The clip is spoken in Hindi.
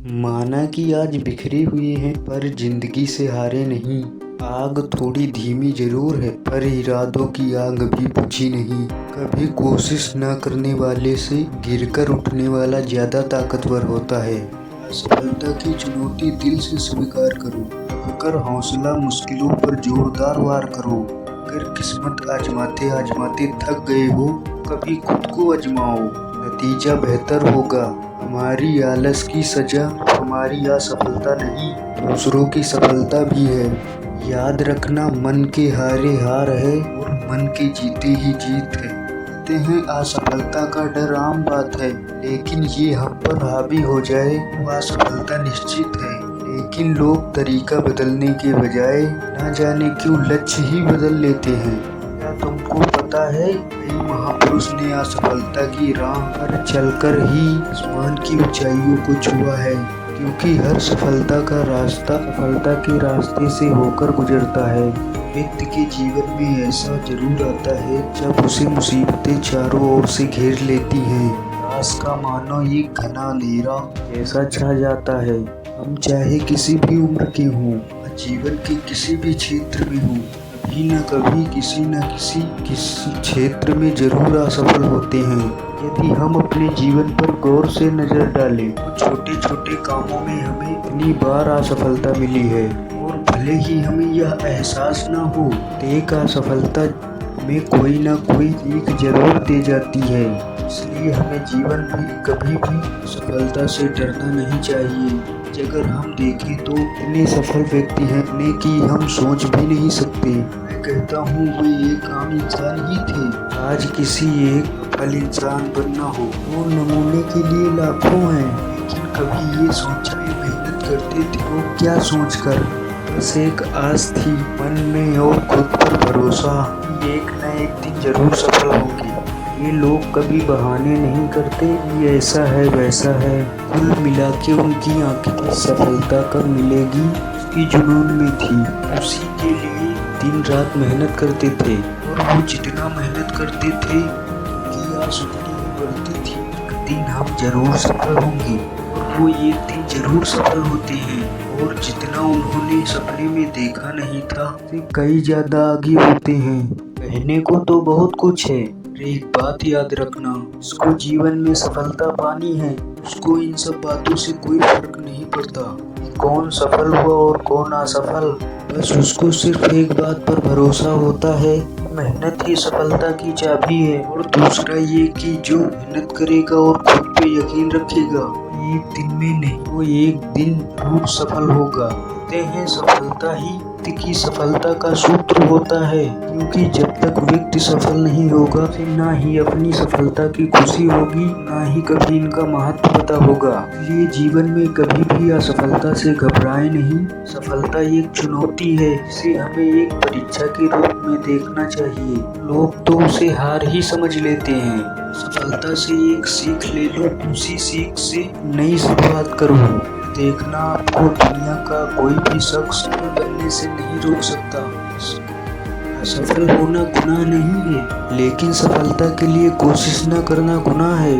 माना कि आज बिखरे हुए हैं पर जिंदगी से हारे नहीं। आग थोड़ी धीमी जरूर है पर इरादों की आग भी बुझी नहीं। कभी कोशिश न करने वाले से गिरकर उठने वाला ज्यादा ताकतवर होता है। असफलता की चुनौती दिल से स्वीकार करो। कर हौसला मुश्किलों पर जोरदार वार करो। अगर किस्मत आजमाते आजमाते थक गए हो कभी खुद को आजमाओ, नतीजा बेहतर होगा। हमारी आलस की सजा हमारी असफलता नहीं, दूसरों की सफलता भी है। याद रखना मन के हारे हार है और मन के जीते ही जीत है। कहते हैं असफलता का डर आम बात है, लेकिन ये हम पर हावी हो जाए वो असफलता निश्चित है। लेकिन लोग तरीका बदलने के बजाय न जाने क्यों लक्ष्य ही बदल लेते हैं। क्या तुमको पता है कई महापुरुष ने असफलता की राह पर चलकर ही आसमान की ऊंचाइयों को छुआ है, क्योंकि हर सफलता का रास्ता सफलता के रास्ते से होकर गुजरता है। व्यक्ति के जीवन में ऐसा जरूर आता है जब उसे मुसीबतें चारों ओर से घेर लेती हैं। रास का मानो एक घना अंधेरा ऐसा छा जाता है। हम चाहे किसी भी उम्र के हों, जीवन के किसी भी क्षेत्र में हों, कभी न कभी किसी न किसी क्षेत्र में जरूर असफल होते हैं। यदि हम अपने जीवन पर गौर से नजर डालें तो छोटे छोटे कामों में हमें इतनी बार असफलता मिली है, और भले ही हमें यह एहसास न हो, एक असफलता में कोई ना कोई सीख जरूर दे जाती है। इसलिए हमें जीवन में कभी भी सफलता से डरना नहीं चाहिए। अगर हम देखें तो इतने सफल व्यक्ति हैं ने कि हम सोच भी नहीं सकते। मैं कहता हूँ वे एक आम इंसान ही थे। आज किसी एक सफल इंसान बनना हो तो नमूने के लिए लाखों हैं, लेकिन कभी ये सोचा भी मेहनत करते थे वो क्या सोचकर। बस एक आस थी मन में और खुद पर भरोसा कि एक न एक दिन जरूर सफल होंगे। ये लोग कभी बहाने नहीं करते ये ऐसा है वैसा है। कुल मिला के उनकी आंखें सफलता कब मिलेगी उसकी जुनून में थी। उसी के लिए दिन रात मेहनत करते थे, और वो जितना मेहनत करते थे उनकी आस उतनी ही बढ़ती थी। एक दिन हम जरूर सफल होंगे, और वो एक दिन जरूर सफल होते हैं। और जितना उन्होंने सपने में देखा नहीं था उससे कई ज्यादा आगे होते हैं। कहने को तो बहुत कुछ है, एक बात याद रखना, जिसको जीवन में सफलता पानी है उसको इन सब बातों से कोई फर्क नहीं पड़ता कि कौन सफल हुआ और कौन असफल। बस उसको सिर्फ एक बात पर भरोसा होता है, मेहनत ही सफलता की चाबी है। और दूसरा ये कि जो मेहनत करेगा और खुद पे यकीन रखेगा एक दिन में नहीं वो एक दिन जरूर सफल होगा। कहते हैं सफलता ही व्यक्ति की सफलता का सूत्र होता है, क्योंकि जब तक व्यक्ति सफल नहीं होगा फिर ना ही अपनी सफलता की खुशी होगी, ना ही कभी इनका महत्व पता होगा। इसलिए जीवन में कभी भी असफलता से घबराए नहीं। सफलता एक चुनौती है जिसे हमें एक परीक्षा के रूप में देखना चाहिए। लोग तो उसे हार ही समझ लेते हैं। सफलता से एक सीख ले लो, उसी सीख से नई शुरुआत करो। देखना आपको दुनिया का कोई भी शख्स बनने से नहीं रोक सकता। सफल होना गुनाह नहीं है, लेकिन सफलता के लिए कोशिश न करना गुनाह है।